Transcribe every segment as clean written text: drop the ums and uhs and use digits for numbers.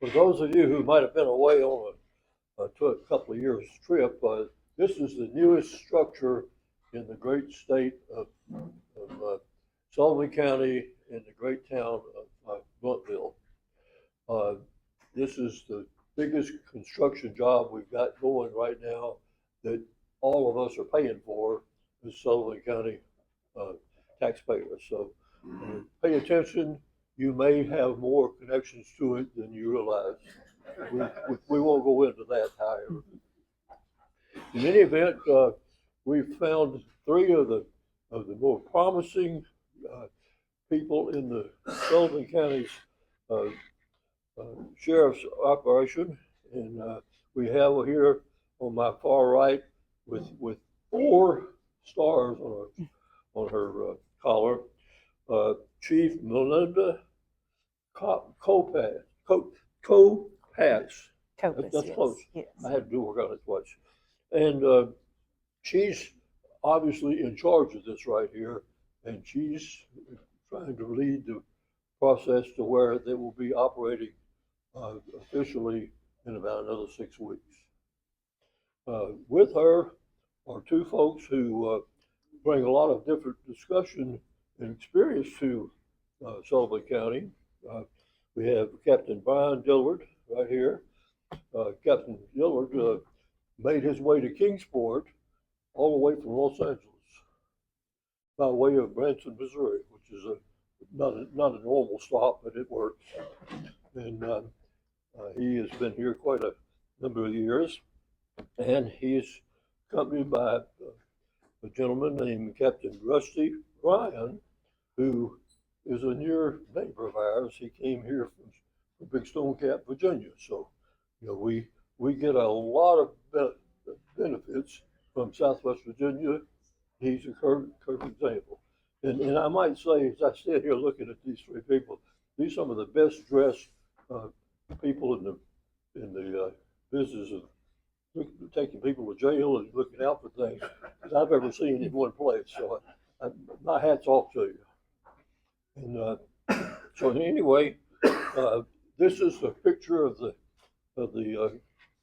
For those of you who might have been away on a couple of years trip, this is the newest structure in the great state of Sullivan County in the great town of Blountville. This is the biggest construction job we've got going right now that all of us are paying for as Sullivan County taxpayers. So pay attention. You may have more connections to it than you realize. We won't go into that, however. In any event, we've found three of the more promising people in the Sullivan County's sheriff's operation, and we have here on my far right with 4 stars on her collar, Chief Melinda Copas. Copas, That's yes, close. yes. I had to do work on it twice. And she's obviously in charge of this right here, and she's trying to lead the process to where they will be operating officially in about another 6 weeks. With her are 2 folks who bring a lot of different discussion and experience to Sullivan County. We have Captain Brian Dillard right here. Captain Dillard made his way to Kingsport all the way from Los Angeles by way of Branson, Missouri, which is not a normal stop, but it works. And he has been here quite a number of years, and he is accompanied by a gentleman named Captain Rusty Ryan, who is a near neighbor of ours. He came here from Big Stone Cap, Virginia. So, we get a lot of benefits from Southwest Virginia. He's a perfect example. And I might say, as I stand here looking at these 3 people, these are some of the best dressed people in the business of taking people to jail and looking out for things that I've ever seen in one place. So my hat's off to you. And so anyway, this is a picture of the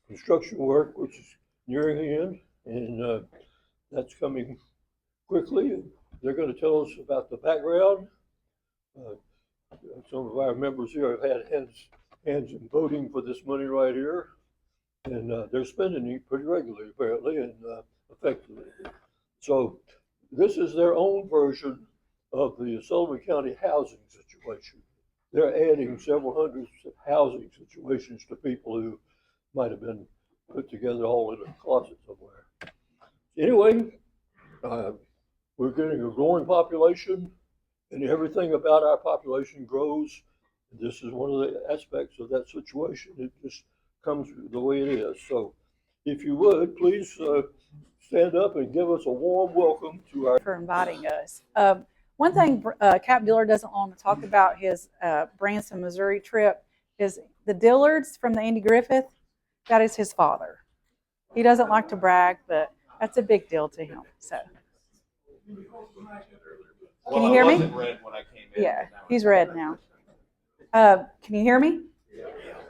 construction work, which is nearing the end, and that's coming quickly. They're going to tell us about the background. Some of our members here have had hands in voting for this money right here, and they're spending it pretty regularly, apparently, and effectively. So this is their own version of the Sullivan County housing situation. They're adding several hundred housing situations to people who might have been put together all in a closet somewhere. Anyway, we're getting a growing population, and everything about our population grows. This is one of the aspects of that situation. It just comes the way it is. So if you would, please stand up and give us a warm welcome to our... For inviting us. One thing Cap Dillard doesn't want to talk about his Branson, Missouri trip is the Dillards from the Andy Griffith. That is his father. He doesn't like to brag, but that's a big deal to him. So, can you hear me? Red when I came in. Yeah, he's red now. Can you hear me?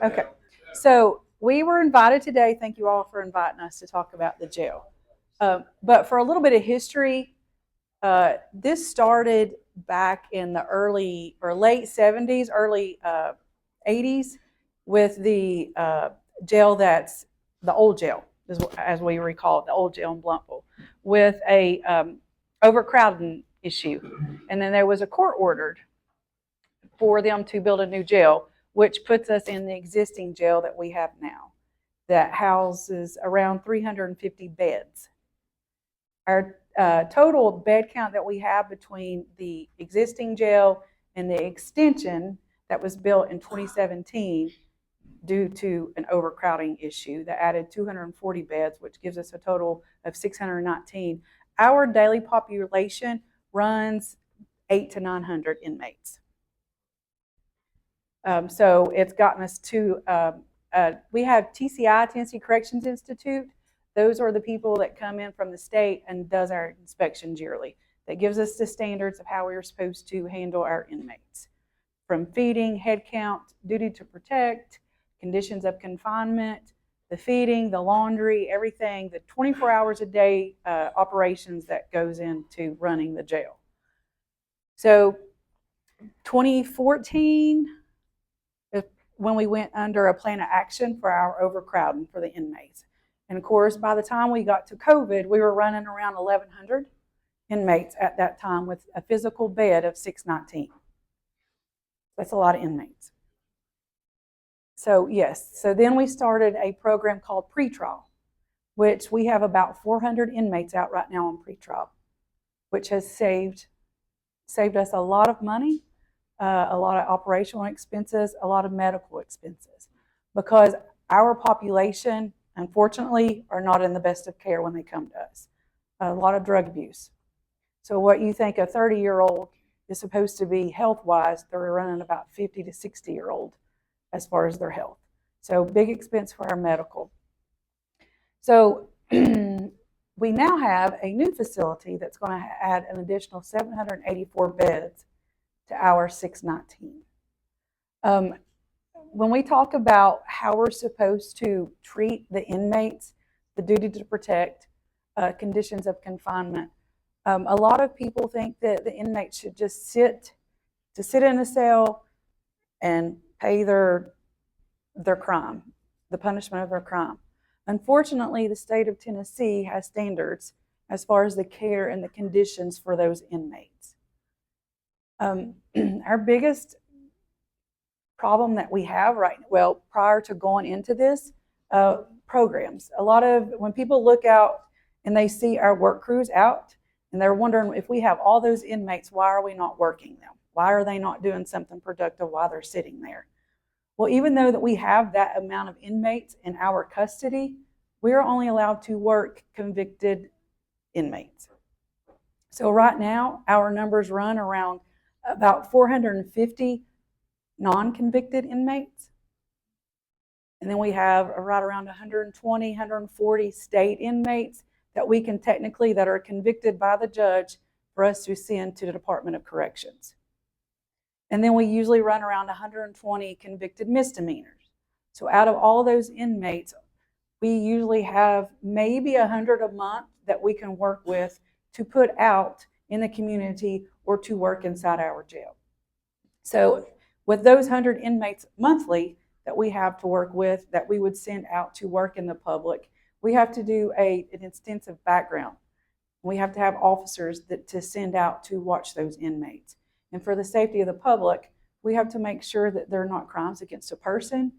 Okay. So we were invited today. Thank you all for inviting us to talk about the jail. But for a little bit of history, this started back in the early or late 70s, early 80s with the jail that's the old jail, as we recall it, the old jail in Blountville, with a overcrowding issue. And then there was a court ordered for them to build a new jail, which puts us in the existing jail that we have now that houses around 350 beds. Our total bed count that we have between the existing jail and the extension that was built in 2017 due to an overcrowding issue that added 240 beds, which gives us a total of 619. Our daily population runs 800 to 900 inmates. So it's gotten us to, we have TCI, Tennessee Corrections Institute. Those are the people that come in from the state and does our inspections yearly. That gives us the standards of how we're supposed to handle our inmates. From feeding, head count, duty to protect, conditions of confinement, the feeding, the laundry, everything, the 24 hours a day operations that goes into running the jail. So 2014, when we went under a plan of action for our overcrowding for the inmates. And of course, by the time we got to COVID, we were running around 1,100 inmates at that time with a physical bed of 619. That's a lot of inmates. So yes, so then we started a program called pretrial, which we have about 400 inmates out right now on pretrial, which has saved us a lot of money, a lot of operational expenses, a lot of medical expenses, because our population, unfortunately, are not in the best of care when they come to us. A lot of drug abuse. So what you think a 30-year-old is supposed to be health-wise, they're running about 50 to 60-year-old as far as their health. So big expense for our medical. So we now have a new facility that's going to add an additional 784 beds to our 619. When we talk about how we're supposed to treat the inmates, the duty to protect, conditions of confinement, a lot of people think that the inmates should just sit in a cell and pay their crime, the punishment of their crime. Unfortunately, the state of Tennessee has standards as far as the care and the conditions for those inmates. Our biggest problem that we have prior to going into this, programs. When people look out and they see our work crews out, and they're wondering, if we have all those inmates, why are we not working them? Why are they not doing something productive while they're sitting there? Well, even though that we have that amount of inmates in our custody, we're only allowed to work convicted inmates. So right now, our numbers run around about 450 non-convicted inmates. And then we have right around 120, 140 state inmates that we can that are convicted by the judge for us to send to the Department of Corrections. And then we usually run around 120 convicted misdemeanors. So out of all those inmates, we usually have maybe 100 a month that we can work with to put out in the community or to work inside our jail. So with those 100 inmates monthly that we have to work with, that we would send out to work in the public, we have to do an extensive background. We have to have officers to send out to watch those inmates. And for the safety of the public, we have to make sure that they're not crimes against a person,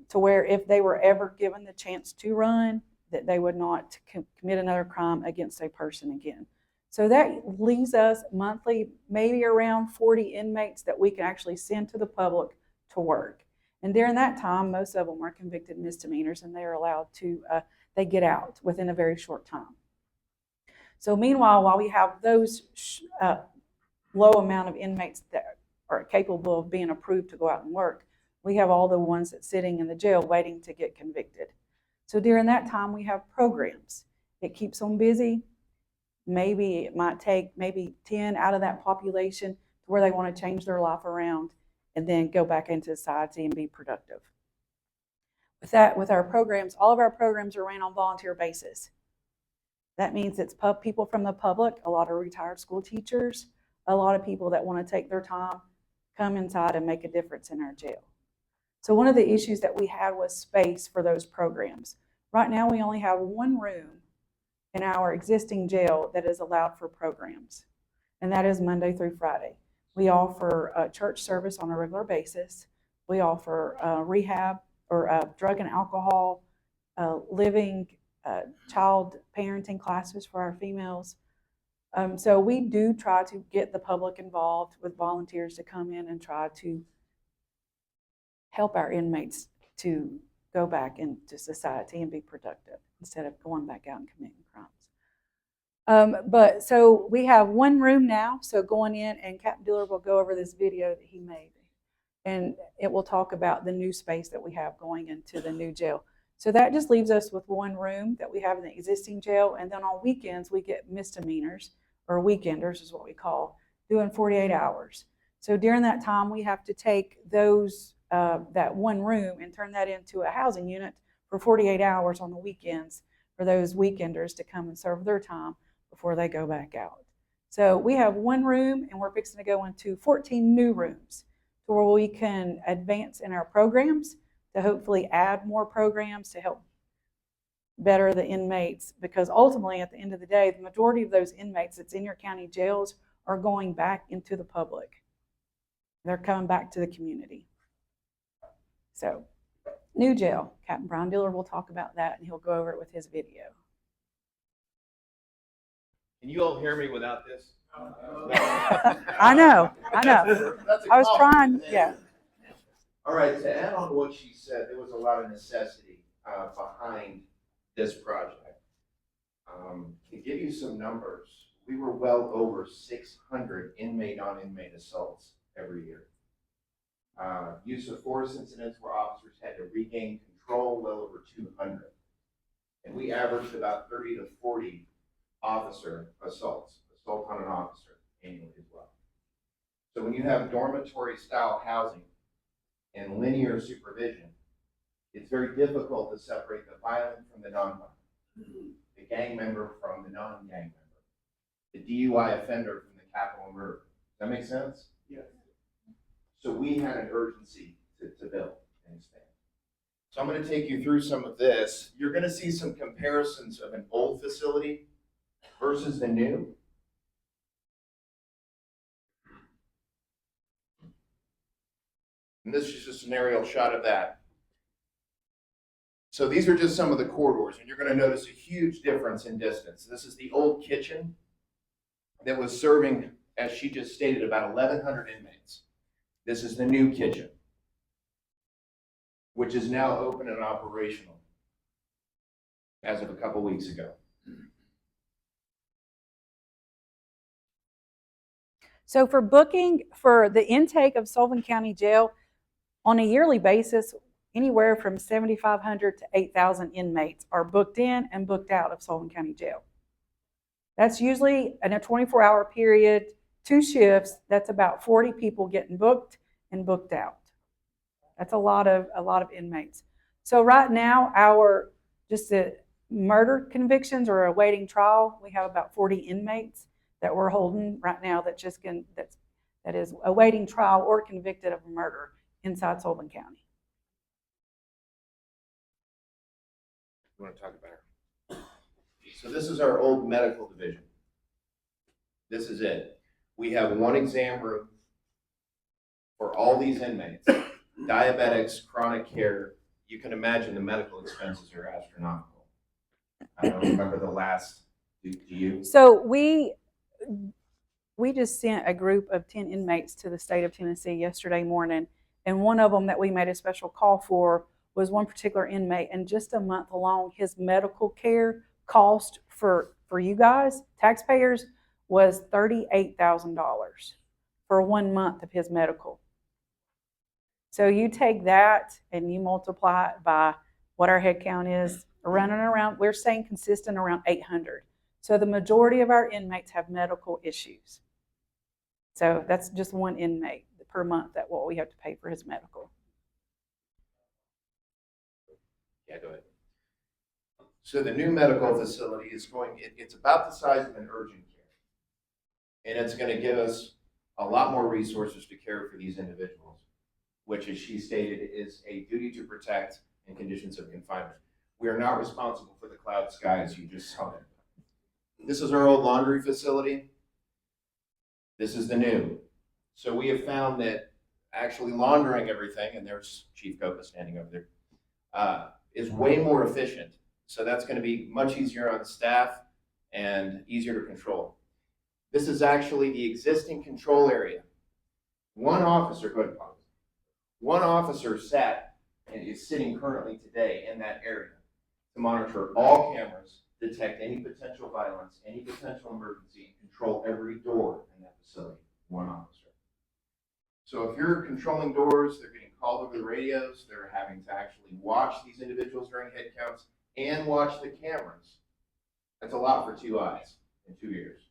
to where if they were ever given the chance to run, that they would not commit another crime against a person again. So that leaves us monthly maybe around 40 inmates that we can actually send to the public to work. And during that time, most of them are convicted misdemeanors, and they are allowed to, they get out within a very short time. So meanwhile, while we have those low amount of inmates that are capable of being approved to go out and work, we have all the ones that's sitting in the jail waiting to get convicted. So during that time, we have programs. It keeps them busy. Maybe it might take maybe 10 out of that population to where they want to change their life around and then go back into society and be productive. With our programs, all of our programs are ran on volunteer basis. That means it's people from the public, a lot of retired school teachers, a lot of people that want to take their time, come inside and make a difference in our jail. So one of the issues that we had was space for those programs. Right now, we only have one room in our existing jail that is allowed for programs, and that is Monday through Friday. We offer a church service on a regular basis. We offer rehab or drug and alcohol, living, child parenting classes for our females. So we do try to get the public involved with volunteers to come in and try to help our inmates to go back into society and be productive instead of going back out and committing crimes. But so we have one room now, so going in, and Captain Dillard will go over this video that he made, and it will talk about the new space that we have going into the new jail. So that just leaves us with one room that we have in the existing jail, and then on weekends we get misdemeanors, or weekenders is what we call, doing 48 hours. So during that time we have to take those that one room and turn that into a housing unit for 48 hours on the weekends for those weekenders to come and serve their time before they go back out. So we have one room, and we're fixing to go into 14 new rooms to where we can advance in our programs to hopefully add more programs to help better the inmates, because ultimately at the end of the day, the majority of those inmates that's in your county jails are going back into the public. They're coming back to the community. So, new jail. Captain Brian Dillard will talk about that, and he'll go over it with his video. Can you all hear me without this? I know. I was trying, yeah. All right, to add on to what she said, there was a lot of necessity behind this project. To give you some numbers, we were well over 600 inmate on inmate assaults every year. Use of force incidents where officers had to regain control, well over 200. And we averaged about 30 to 40 officer assault on an officer annually as well. So when you have dormitory style housing and linear supervision, it's very difficult to separate the violent from the non-violent, the gang member from the non-gang member, the DUI offender from the capital murder. Does that make sense? Yes. So we had an urgency to build and expand. So I'm going to take you through some of this. You're going to see some comparisons of an old facility versus the new. And this is just an aerial shot of that. So these are just some of the corridors, and you're going to notice a huge difference in distance. This is the old kitchen that was serving, as she just stated, about 1,100 inmates. This is the new kitchen, which is now open and operational as of a couple weeks ago. So for booking for the intake of Sullivan County Jail on a yearly basis, anywhere from 7,500 to 8,000 inmates are booked in and booked out of Sullivan County Jail. That's usually in a 24-hour period, 2 shifts. That's about 40 people getting booked and booked out. That's a lot of inmates. So right now, our just the murder convictions are awaiting trial. We have about 40 inmates that we're holding right now that is awaiting trial or convicted of a murder inside Sullivan County. You want to talk about her? So this is our old medical division. This is it. We have one exam room for all these inmates, diabetics, chronic care. You can imagine the medical expenses are astronomical. I don't remember the last, do you? So we just sent a group of 10 inmates to the state of Tennessee yesterday morning, and one of them that we made a special call for was one particular inmate, and just a month alone, his medical care cost for you guys, taxpayers, was $38,000 for 1 month of his medical. So you take that and you multiply it by what our head count is, around, we're staying consistent around 800. So the majority of our inmates have medical issues. So that's just one inmate per month that what we have to pay for his medical. Yeah, go ahead. So the new medical facility is it's about the size of an urgent care. And it's going to give us a lot more resources to care for these individuals, which, as she stated, is a duty to protect in conditions of confinement. We are not responsible for the cloud skies you just saw. This is our old laundry facility. This is the new. So we have found that actually laundering everything, and there's Chief Copas standing over there, is way more efficient. So that's going to be much easier on staff and easier to control. This is actually the existing control area. One officer sat and is sitting currently today in that area to monitor all cameras, detect any potential violence, any potential emergency, and control every door in that facility. One officer. So if you're controlling doors, they're getting called over the radios, they're having to actually watch these individuals during head counts and watch the cameras. That's a lot for 2 eyes in 2 years.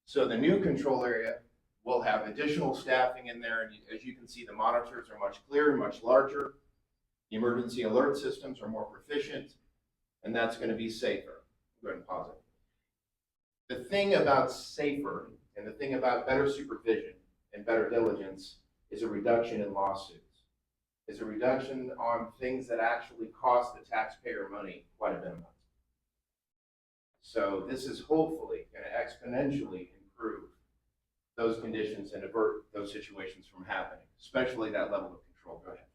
So the new control area We'll have additional staffing in there, and as you can see, the monitors are much clearer, much larger. The emergency alert systems are more proficient, and that's going to be safer. Go ahead and pause it. The thing about safer and the thing about better supervision and better diligence is a reduction in lawsuits. Is a reduction on things that actually cost the taxpayer money quite a bit of money. So this is hopefully going to exponentially improve those conditions and avert those situations from happening, especially that level of control. Go ahead.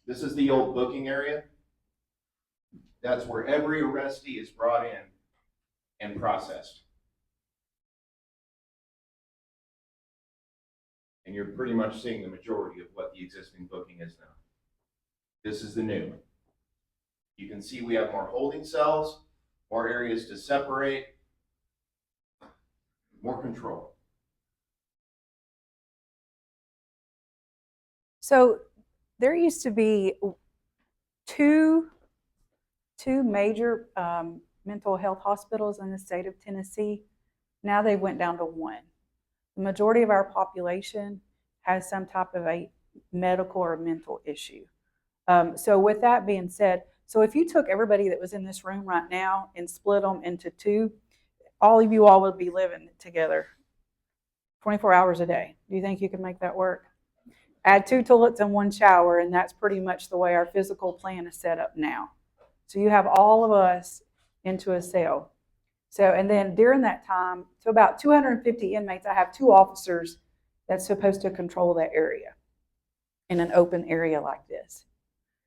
This is the old booking area. That's where every arrestee is brought in and processed. And you're pretty much seeing the majority of what the existing booking is now. This is the new. You can see we have more holding cells, more areas to separate, more control. So there used to be two major mental health hospitals in the state of Tennessee. Now they went down to one. The majority of our population has some type of a medical or mental issue. So with that being said, so if you took everybody that was in this room right now and split them into two, all of you all would be living together 24 hours a day. Do you think you could make that work? Add 2 toilets and 1 shower, and that's pretty much the way our physical plan is set up now. So you have all of us into a cell. So, and then during that time, so about 250 inmates, I have 2 officers that's supposed to control that area in an open area like this.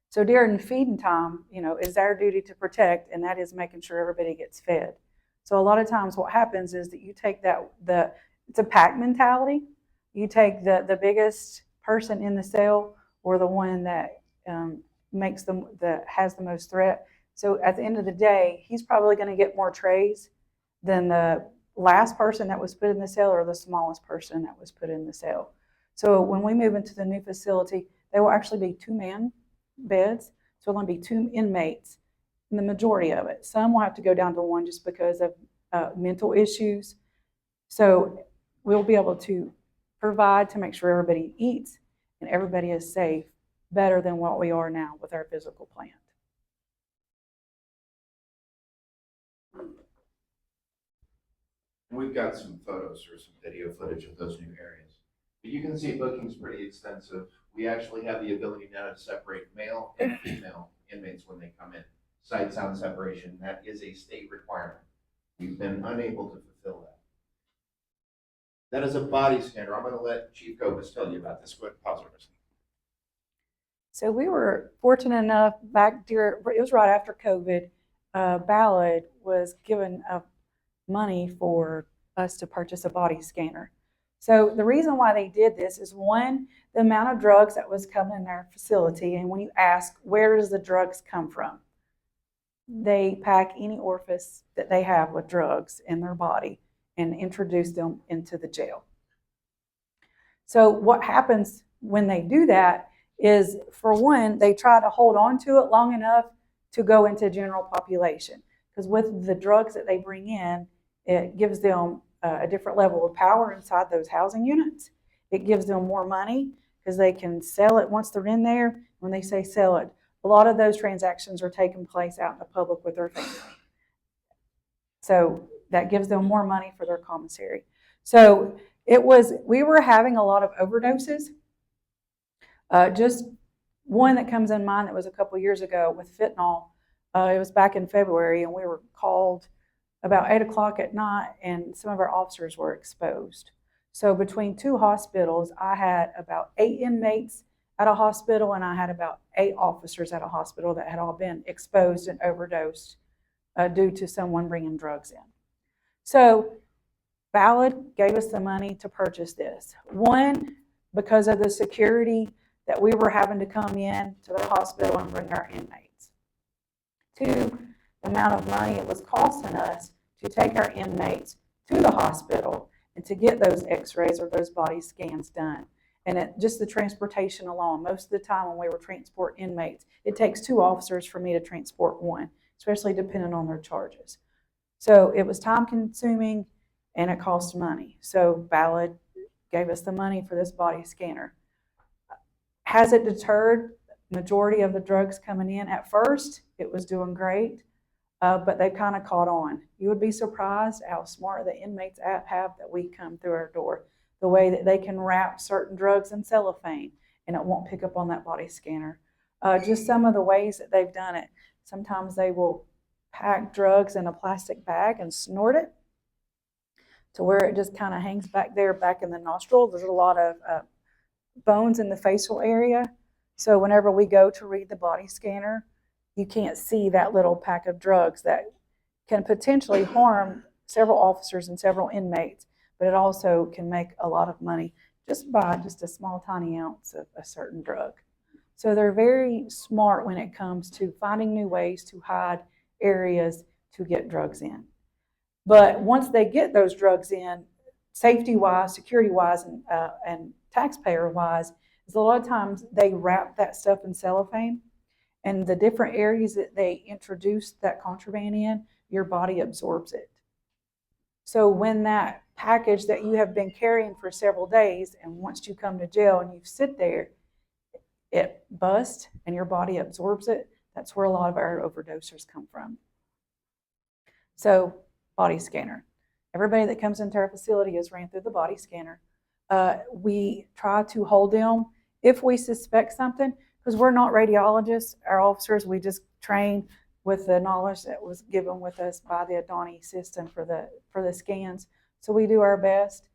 So during feeding time, is our duty to protect, and that is making sure everybody gets fed. So a lot of times what happens is that you take it's a pack mentality. You take the biggest person in the cell or the one that has the most threat. So at the end of the day, he's probably going to get more trays than the last person that was put in the cell or the smallest person that was put in the cell. So when we move into the new facility, there will actually be 2-man beds. So it'll only be 2 inmates in the majority of it. Some will have to go down to 1 just because of mental issues. So we'll be able to provide to make sure everybody eats and everybody is safe better than what we are now with our physical plant. We've got some photos or some video footage of those new areas. But you can see booking's pretty extensive. We actually have the ability now to separate male and female inmates when they come in. Sight sound separation, that is a state requirement. We've been unable to fulfill that. That is a body scanner. I'm going to let Chief Copas tell you about this. Go ahead and pause it. So we were fortunate enough it was right after COVID, Ballard was given money for us to purchase a body scanner. So the reason why they did this is, one, the amount of drugs that was coming in our facility, and when you ask where does the drugs come from, they pack any orifice that they have with drugs in their body and introduce them into the jail. So what happens when they do that is, for one, they try to hold on to it long enough to go into general population, because with the drugs that they bring in, it gives them a different level of power inside those housing units. It gives them more money because they can sell it once they're in there. When they say sell it, a lot of those transactions are taking place out in the public with their family. So that gives them more money for their commissary. So we were having a lot of overdoses. Just one that comes in mind that was a couple years ago with fentanyl. It was back in February, and we were called about 8 o'clock at night, and some of our officers were exposed. So between 2 hospitals, I had about 8 inmates at a hospital, and I had about 8 officers at a hospital that had all been exposed and overdosed due to someone bringing drugs in. So Ballard gave us the money to purchase this. One, because of the security that we were having to come in to the hospital and bring our inmates. 2, the amount of money it was costing us to take our inmates to the hospital and to get those x-rays or those body scans done. And just the transportation alone, most of the time when we were transport inmates, it takes 2 officers for me to transport 1, especially depending on their charges. So it was time consuming and it cost money. So Ballard gave us the money for this body scanner. Has it deterred majority of the drugs coming in? At first, it was doing great, but they kind of caught on. You would be surprised how smart the inmates have that we come through our door. The way that they can wrap certain drugs in cellophane and it won't pick up on that body scanner. Just some of the ways that they've done it. Sometimes they will pack drugs in a plastic bag and snort it to where it just kind of hangs back there, back in the nostril. There's a lot of bones in the facial area. So whenever we go to read the body scanner, you can't see that little pack of drugs that can potentially harm several officers and several inmates, but it also can make a lot of money just by just a small tiny ounce of a certain drug. So they're very smart when it comes to finding new ways to hide areas to get drugs in. But once they get those drugs in, safety-wise, security-wise, and taxpayer-wise, is a lot of times they wrap that stuff in cellophane, and the different areas that they introduce that contraband in, your body absorbs it. So when that package that you have been carrying for several days, and once you come to jail and you sit there, it busts and your body absorbs it. That's where a lot of our overdosers come from. So, body scanner. Everybody that comes into our facility is ran through the body scanner. We try to hold them if we suspect something, because we're not radiologists. Our officers, we just train with the knowledge that was given with us by the Adani system for the scans. So we do our best.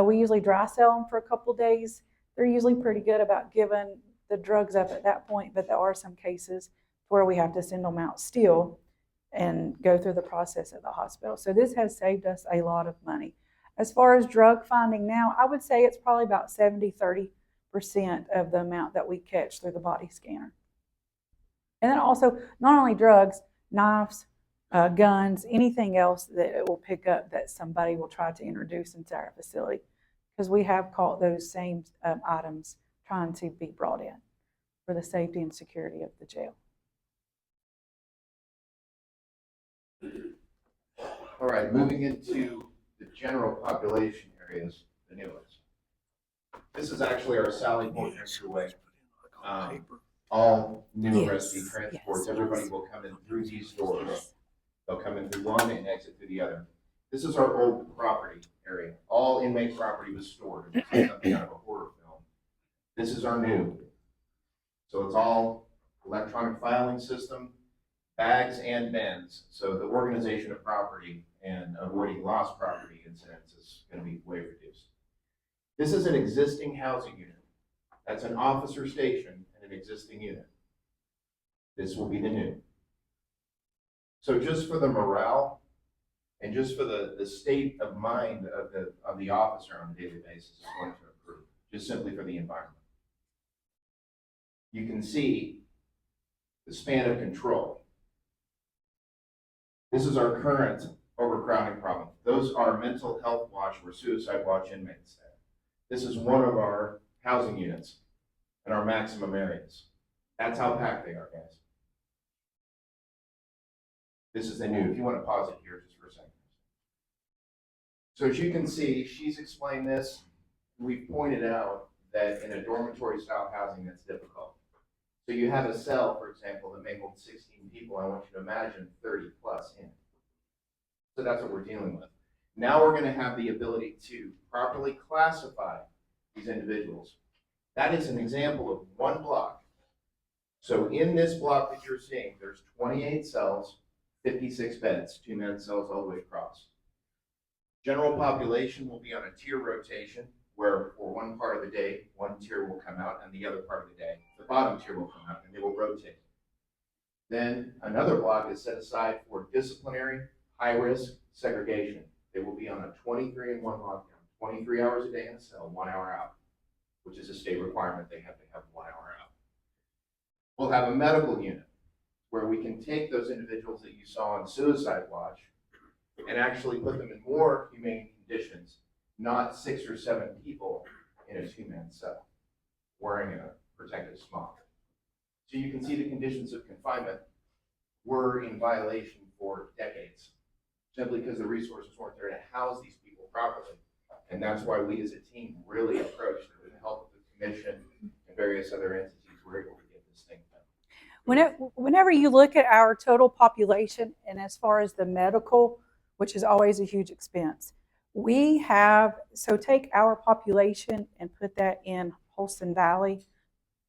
We usually dry cell them for a couple days. They're usually pretty good about giving the drugs up at that point, but there are some cases where we have to send them out still and go through the process at the hospital. So this has saved us a lot of money. As far as drug finding now, I would say it's probably about 70-30% of the amount that we catch through the body scanner. And then also, not only drugs, knives, guns, anything else that it will pick up that somebody will try to introduce into our facility, because we have caught those same items trying to be brought in for the safety and security of the jail. All right, moving into the general population areas, the newest. This is actually our Sally Port entryway. All new arrestee transports, everybody will come in through these doors. They'll come in through one and exit through the other. This is our old property area. All inmate property was stored. This is something out of a horror film. This is our new. So it's all electronic filing system, bags and bins. So the organization of property and avoiding lost property incidents is going to be way reduced. This is an existing housing unit. That's an officer station and an existing unit. This will be the new. So just for the morale and just for the state of mind of the officer on a daily basis is going to improve, just simply for the environment. You can see the span of control. This is our current overcrowding problem. Those are mental health watch or suicide watch inmates. This is one of our housing units in our maximum areas. That's how packed they are, guys. This is the new. If you want to pause it here just for a second. So as you can see, she's explained this. We've pointed out that in a dormitory style housing, that's difficult. So you have a cell, for example, that may hold 16 people. I want you to imagine 30 plus in. So that's what we're dealing with. Now we're going to have the ability to properly classify these individuals. That is an example of one block. So in this block that you're seeing, there's 28 cells, 56 beds, 2-man cells all the way across. General population will be on a tier rotation, where for one part of the day, one tier will come out, and the other part of the day, the bottom tier will come out, and they will rotate. Then another block is set aside for disciplinary, high-risk segregation. They will be on a 23-in-1 lockdown, 23 hours a day in a cell, 1 hour out, which is a state requirement. They have to have 1 hour out. We'll have a medical unit where we can take those individuals that you saw on suicide watch and actually put them in more humane conditions, not 6 or 7 people in a 2-man cell wearing a protective smock. So you can see the conditions of confinement were in violation for decades, simply because the resources weren't there to house these people properly And that's why we as a team really approached it with the help of the commission and various other entities. We're able to get this thing done. Whenever you look at our total population, and as far as the medical, which is always a huge expense, so take our population and put that in Holston Valley,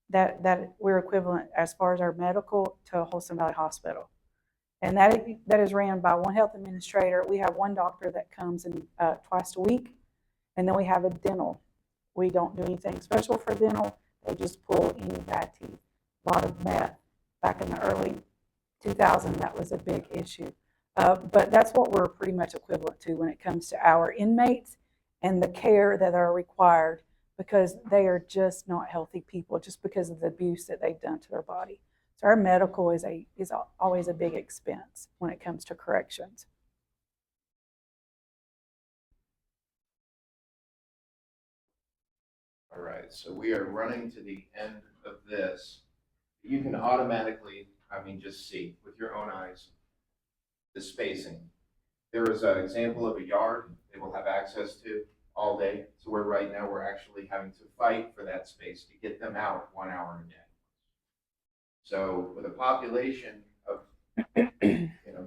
that we're equivalent as far as our medical to Holston Valley Hospital. And that is ran by one health administrator. We have one doctor that comes in twice a week, and then we have a dental. We don't do anything special for dental. They just pull any bad teeth. A lot of meth. Back in the early 2000s, that was a big issue. But that's what we're pretty much equivalent to when it comes to our inmates and the care that are required, because they are just not healthy people just because of the abuse that they've done to their body. So our medical is always a big expense when it comes to corrections. All right, so we are running to the end of this. You can automatically, just see with your own eyes the spacing. There is an example of a yard they will have access to all day. So right now we're actually having to fight for that space to get them out 1 hour a day. So with a population of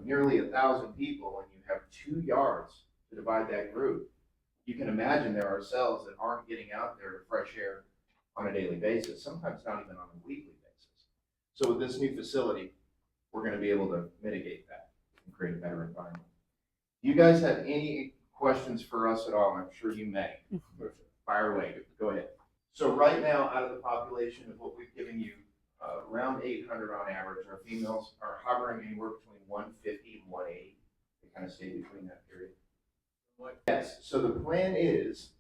nearly 1,000 people, and you have 2 yards to divide that group, you can imagine there are cells that aren't getting out there to fresh air on a daily basis, sometimes not even on a weekly basis. So with this new facility, we're going to be able to mitigate that and create a better environment. Do you guys have any questions for us at all? I'm sure you may. Fire away. Go ahead. So right now, out of the population of what we've given you, around 800 on average, our females are hovering anywhere between 150 and 180. They kind of stay between that period. Yes. So the plan is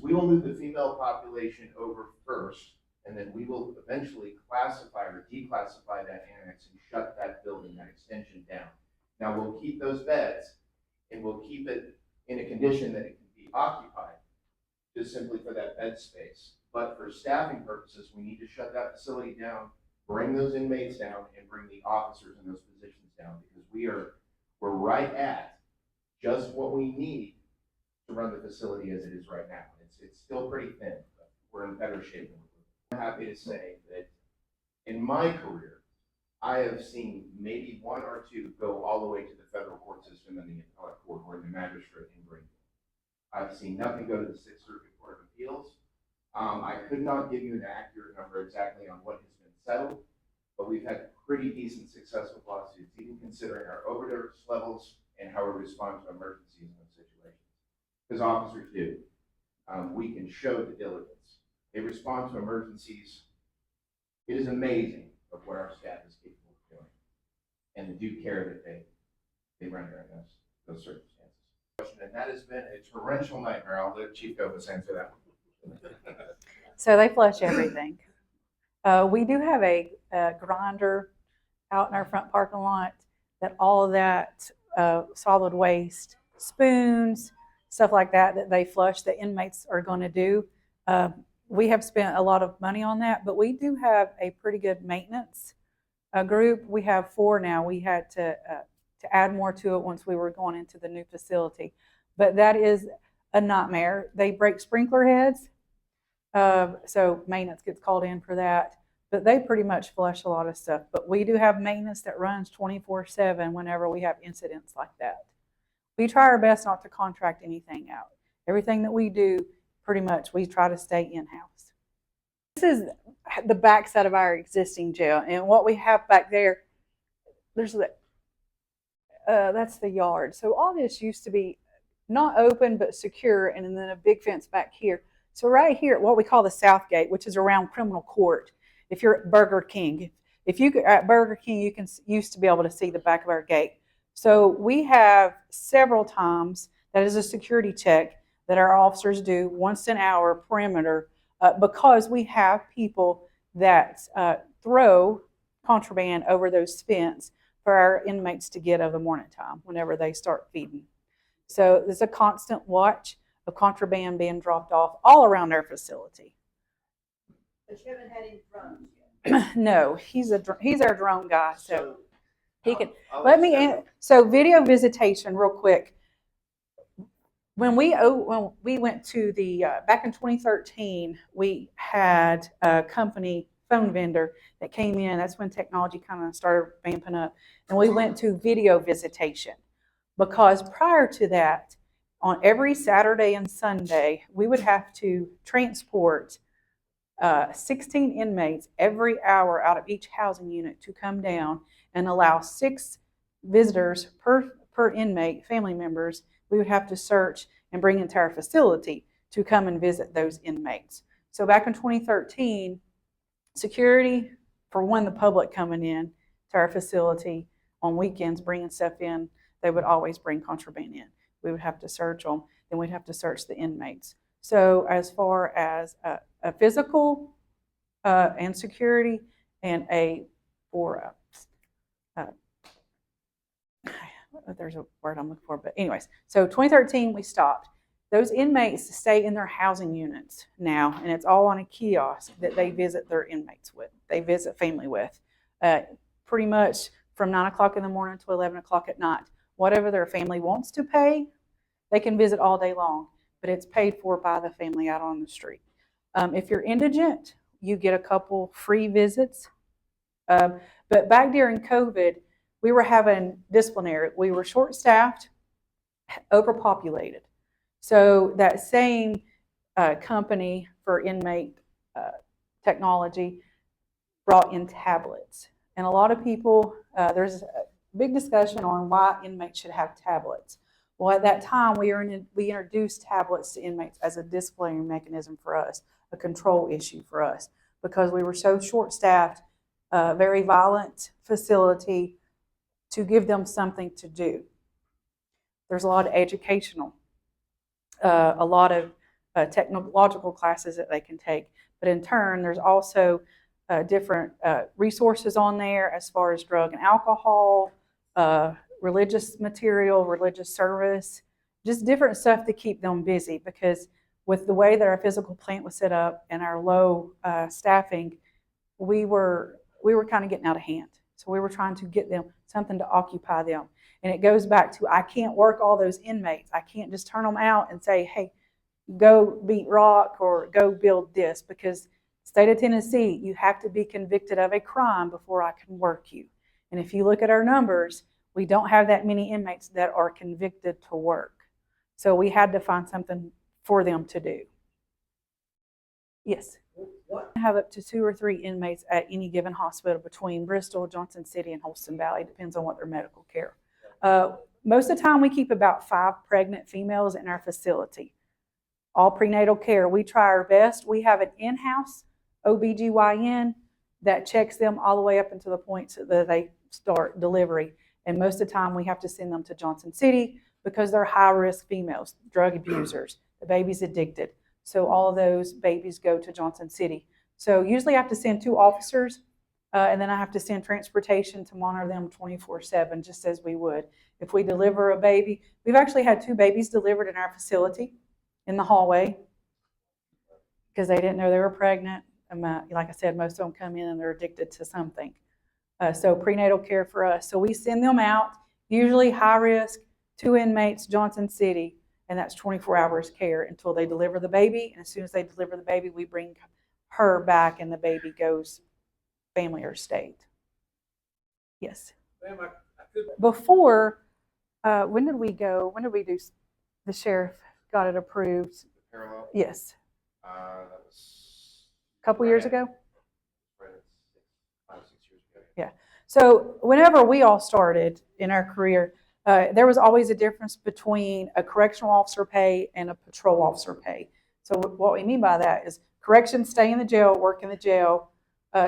we will move the female population over first, and then we will eventually classify or declassify that annex and shut that building, that extension down. Now we'll keep those beds, and we'll keep it in a condition that it can be occupied, just simply for that bed space. But for staffing purposes, we need to shut that facility down, bring those inmates down, and bring the officers in those positions down, because we're right at just what we need to run the facility as it is right now. It's still pretty thin, but we're in better shape. I'm happy to say that in my career, I have seen maybe 1 or 2 go all the way to the federal court system and the appellate court or the magistrate in Greenville. I've seen nothing go to the Sixth Circuit Court of Appeals. I could not give you an accurate number exactly on what has been settled, but we've had pretty decent successful lawsuits, even considering our overdose levels and how we respond to emergencies in those situations. Because officers do. We can show the diligence. They respond to emergencies. It is amazing of what our staff is capable of doing and the due care that they render in those circumstances. And that has been a torrential nightmare. I'll let Chief Copas answer that one. So they flush everything. We do have a grinder out in our front parking lot that all of that solid waste, spoons, stuff like that they flush, the inmates are going to do. We have spent a lot of money on that, but we do have a pretty good maintenance group. We have 4 now. We had to add more to it once we were going into the new facility. But that is a nightmare. They break sprinkler heads, so maintenance gets called in for that. But they pretty much flush a lot of stuff. But we do have maintenance that runs 24/7 whenever we have incidents like that. We try our best not to contract anything out. Everything that we do, pretty much, we try to stay in-house. This is the back side of our existing jail. And what we have back there, there's that's the yard. So all this used to be not open but secure, and then a big fence back here. So right here, what we call the South Gate, which is around criminal court. If you're at Burger King, at Burger King, you used to be able to see the back of our gate. So we have several times, that is a security check that our officers do once an hour perimeter, because we have people that throw contraband over those fence for our inmates to get of the morning time whenever they start feeding. So there's a constant watch of contraband being dropped off all around our facility. But you haven't had any drones yet? No, he's our drone guy, so he can. I'll Let me. So video visitation, real quick. when we went to the back in 2013, we had a company phone vendor that came in. That's when technology kind of started ramping up, and we went to video visitation because prior to that, on every Saturday and Sunday, we would have to transport 16 inmates every hour out of each housing unit to come down and allow 6 visitors per inmate, family members. We would have to search and bring into our facility to come and visit those inmates. So back in 2013, security, for one, the public coming in to our facility on weekends, bringing stuff in, they would always bring contraband in. We would have to search them, then we'd have to search the inmates. So as far as a physical and security and there's a word I'm looking for, but anyways, so 2013 we stopped. Those inmates stay in their housing units now, and it's all on a kiosk that they visit their inmates with. They visit family with, pretty much from 9 o'clock in the morning to 11 o'clock at night. Whatever their family wants to pay, they can visit all day long, but it's paid for by the family out on the street. If you're indigent, you get a couple free visits. But back during COVID, we were having disciplinary. We were short-staffed, overpopulated. So that same company for inmate technology brought in tablets. And a lot of people, there's a big discussion on why inmates should have tablets. Well, at that time, we introduced tablets to inmates as a disciplinary mechanism for us, a control issue for us, because we were so short-staffed, very violent facility, to give them something to do. There's a lot of educational, a lot of technological classes that they can take, but in turn, there's also different resources on there as far as drug and alcohol, religious material, religious service, just different stuff to keep them busy, because with the way that our physical plant was set up and our low staffing, we were kind of getting out of hand. So we were trying to get them something to occupy them. And it goes back to, I can't work all those inmates. I can't just turn them out and say, hey, go beat rock or go build this, because state of Tennessee, you have to be convicted of a crime before I can work you. And if you look at our numbers, we don't have that many inmates that are convicted to work. So we had to find something for them to do. Yes. What? I have up to 2 or 3 inmates at any given hospital between Bristol, Johnson City, and Holston Valley. Depends on what their medical care. Most of the time, we keep about 5 pregnant females in our facility. All prenatal care. We try our best. We have an in-house OBGYN that checks them all the way up until the point that they start delivery. And most of the time, we have to send them to Johnson City because they're high-risk females, drug abusers, the baby's addicted. So all of those babies go to Johnson City. So usually I have to send 2 officers, and then I have to send transportation to monitor them 24/7, just as we would. If we deliver a baby, we've actually had 2 babies delivered in our facility in the hallway because they didn't know they were pregnant. Like I said, most of them come in and they're addicted to something. So prenatal care for us. So we send them out, usually high risk, 2 inmates, Johnson City, and that's 24 hours care until they deliver the baby. And as soon as they deliver the baby, we bring her back and the baby goes family or state. Yes. Before, when did we go? When did we do, the sheriff got it approved? Parallel? Yes. That was A couple years ago? right at 5, 6 years ago. Yeah. So whenever we all started in our career, there was always a difference between a correctional officer pay and a patrol officer pay. So what we mean by that is corrections stay in the jail, work in the jail,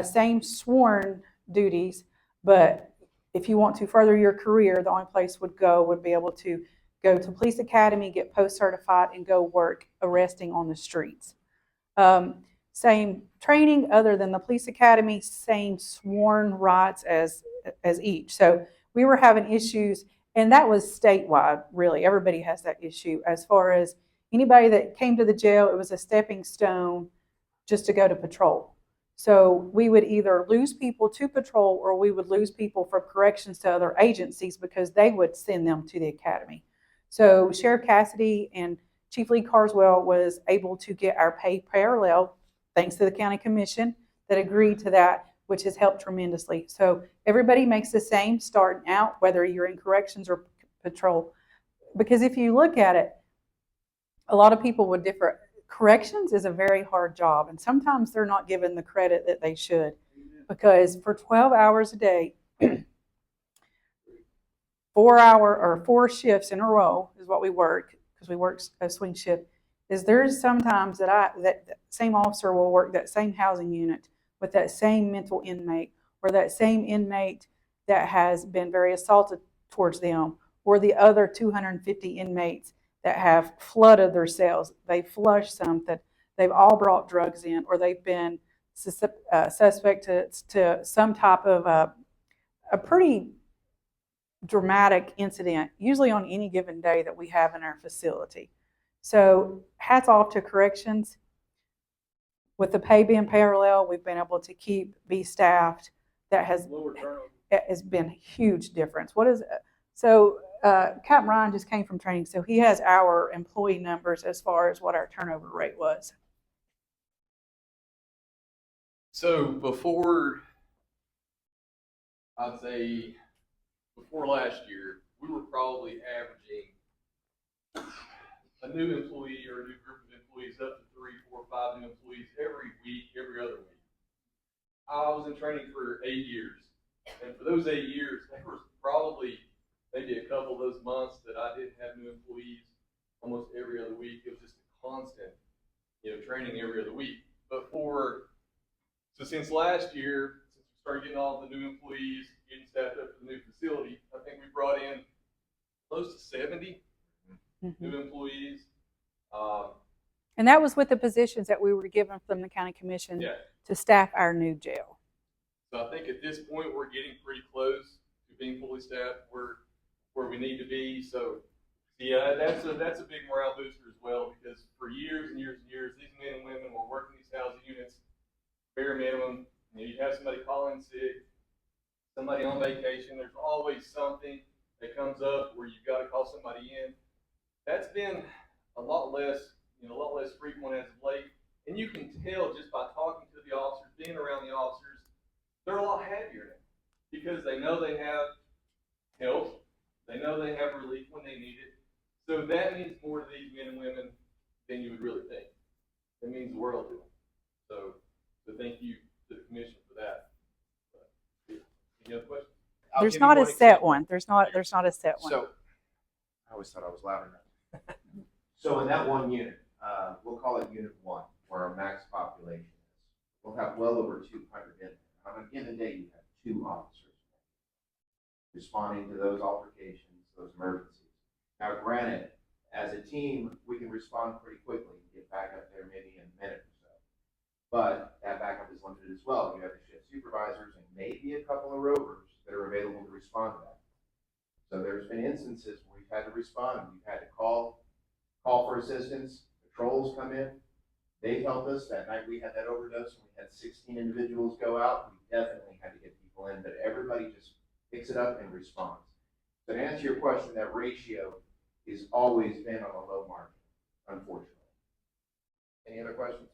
same sworn duties, but if you want to further your career, the only place would be able to go to police academy, get post-certified, and go work arresting on the streets. Same training other than the police academy, same sworn rights as each. So we were having issues, and that was statewide, really. Everybody has that issue. As far as anybody that came to the jail, it was a stepping stone just to go to patrol. So we would either lose people to patrol or we would lose people from corrections to other agencies because they would send them to the academy. So Sheriff Cassidy and Chief Lee Carswell was able to get our pay parallel, thanks to the county commission that agreed to that, which has helped tremendously. So everybody makes the same starting out, whether you're in corrections or patrol. Because if you look at it, a lot of people would differ. Corrections is a very hard job, and sometimes they're not given the credit that they should. Because for 12 hours a day, 4 shifts in a row is what we work, because we work a swing shift, is there's sometimes that same officer will work that same housing unit with that same mental inmate, or that same inmate that has been very assaulted towards them, or the other 250 inmates that have flooded their cells. They flushed something, they've all brought drugs in, or they've been suspect to some type of a pretty dramatic incident, usually on any given day that we have in our facility. So hats off to corrections. With the pay being parallel, we've been able to be staffed. That has been a huge difference. So Captain Ryan just came from training, so he has our employee numbers as far as what our turnover rate was. So before last year, we were probably averaging a new employee or a new group of employees up to 3, 4, 5 new employees every week, every other week. I was in training for 8 years, and for those 8 years, there was probably maybe a couple of those months that I didn't have new employees almost every other week. It was just a constant, training every other week. So since last year, since we started getting all the new employees, getting staffed up for the new facility, I think we brought in close to 70 new employees. And that was with the positions that we were given from the county commission to staff our new jail. So I think at this point, we're getting pretty close to being fully staffed where we need to be. So yeah, that's a big morale booster as well, because for years and years and years, these men and women were working these housing units, bare minimum. You'd have somebody call in sick, somebody on vacation. There's always something that comes up where you've got to call somebody in. That's been a lot less frequent as of late. And you can tell just by talking to the officers, being around the officers, they're a lot happier now, because they know they have help. They know they have relief when they need it. So that means more to these men and women than you would really think. It means the world to them. So thank you to the commission for that. Any other questions? There's not a set one. There's not a set one. So, I always thought I was loud enough. So in that one unit, we'll call it Unit 1, where our max population is. We'll have well over 200 in there. On a given day, you have 2 officers responding to those altercations, those emergencies. Now, granted, as a team, we can respond pretty quickly and get back up there maybe in a minute or so. But that backup is limited as well. You have the shift supervisors and maybe a couple of rovers that are available to respond to that. So there's been instances where we've had to respond. We've had to call for assistance. Patrols come in. They've helped us. That night we had that overdose and we had 16 individuals go out. We definitely had to get people in, but everybody just picks it up and responds. So to answer your question, that ratio has always been on a low margin, unfortunately. Any other questions?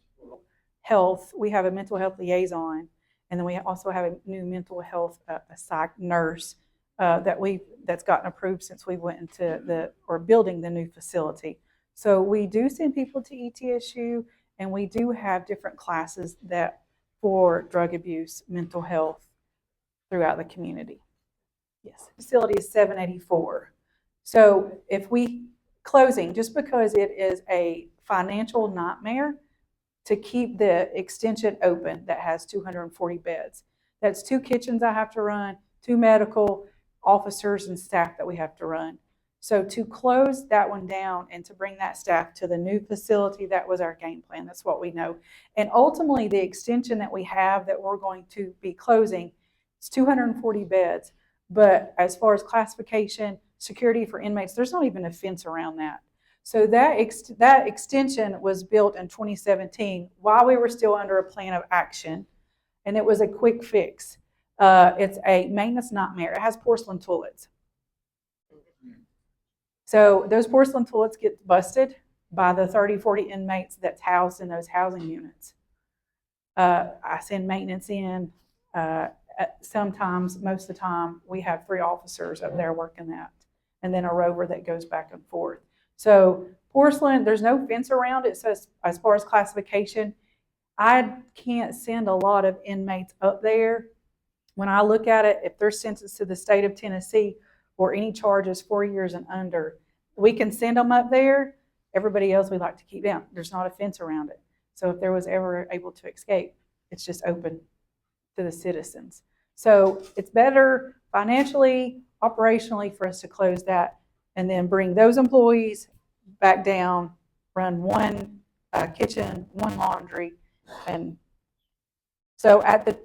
Health, we have a mental health liaison, and then we also have a new mental health a psych nurse that's gotten approved since we went into building the new facility. So we do send people to ETSU, and we do have different classes that for drug abuse, mental health throughout the community. Yes, facility is 784. So if closing, just because it is a financial nightmare to keep the extension open that has 240 beds. That's 2 kitchens I have to run, 2 medical officers and staff that we have to run. So to close that one down and to bring that staff to the new facility, that was our game plan. That's what we know. And ultimately, the extension that we have that we're going to be closing, it's 240 beds. But as far as classification, security for inmates, there's not even a fence around that. So that extension was built in 2017 while we were still under a plan of action, and it was a quick fix. It's a maintenance nightmare. It has porcelain toilets. So those porcelain toilets get busted by the 30, 40 inmates that's housed in those housing units. I send maintenance in. Sometimes, most of the time, we have 3 officers up there working that, and then a rover that goes back and forth. So porcelain, there's no fence around it. So as far as classification, I can't send a lot of inmates up there. When I look at it, if they're sentenced to the state of Tennessee or any charges 4 years and under, we can send them up there. Everybody else we like to keep down. There's not a fence around it. So if there was ever able to escape, it's just open to the citizens. So it's better financially, operationally for us to close that and then bring those employees back down, run one kitchen, one laundry. And so at the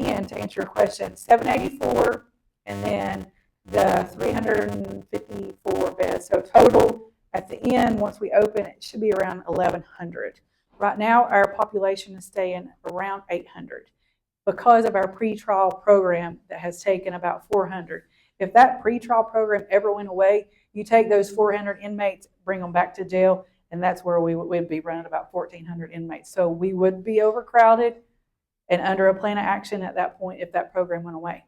end, to answer your question, 784 and then the 354 beds. So total at the end, once we open, it should be around 1,100. Right now, our population is staying around 800 because of our pretrial program that has taken about 400. If that pretrial program ever went away, you take those 400 inmates, bring them back to jail, and that's where we'd be running about 1,400 inmates. So we would be overcrowded and under a plan of action at that point if that program went away.